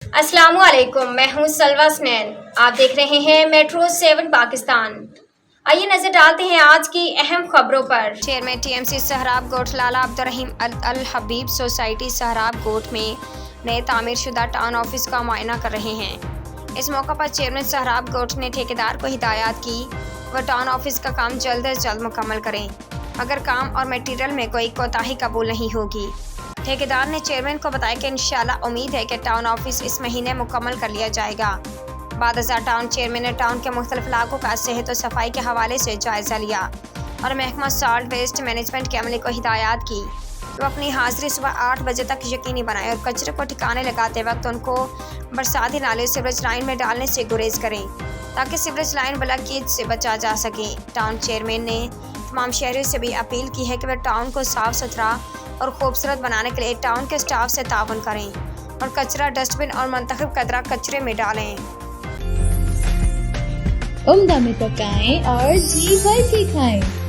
अस्सलामुअलैकुम, मैं हूं सलवा स्नैन। आप देख रहे हैं मेट्रो 7 पाकिस्तान। आइए नजर डालते हैं आज की अहम खबरों पर। चेयरमैन टीएमसी सहराब गोट लाला अब्दुर्रहीम अल हबीब सोसाइटी सहराब गोट में नए तामीर शुदा टाउन ऑफिस का मुआयना कर रहे हैं। इस मौका पर चेयरमैन सहराब गोट ने ठेकेदार को हिदायत की वह टाउन ऑफिस का काम जल्द अज जल्द मुकम्मल करें, मगर काम और मटीरियल में कोई कोताही कबूल नहीं होगी। ठेकेदार ने चेयरमैन को बताया कि इंशाल्लाह उम्मीद है कि टाउन ऑफिस इस महीने मुकम्मल कर लिया जाएगा। बाद टाउन चेयरमैन ने टाउन के मुख्तलिफ इलाकों का सेहत और सफाई के हवाले से जायजा लिया और महकमा सॉल्ट वेस्ट मैनेजमेंट के अमले को हिदायत की कि वो अपनी हाजिरी सुबह 8 बजे तक यकीनी बनाए और कचरे को ठिकाने लगाते वक्त उनको बरसाती नाले सीवरेज लाइन में डालने से गुरेज करें ताकि सीवरेज लाइन ब्लॉकेज से बचा जा सके। टाउन चेयरमैन ने तमाम शहरियों से भी अपील की है कि वे टाउन को साफ सुथरा और खूबसूरत बनाने के लिए टाउन के स्टाफ से ताउन करें और कचरा डस्टबिन और मुंतखब कचरा कचरे में डालें। उम्दा में पकाएं और जी भर के खाएं।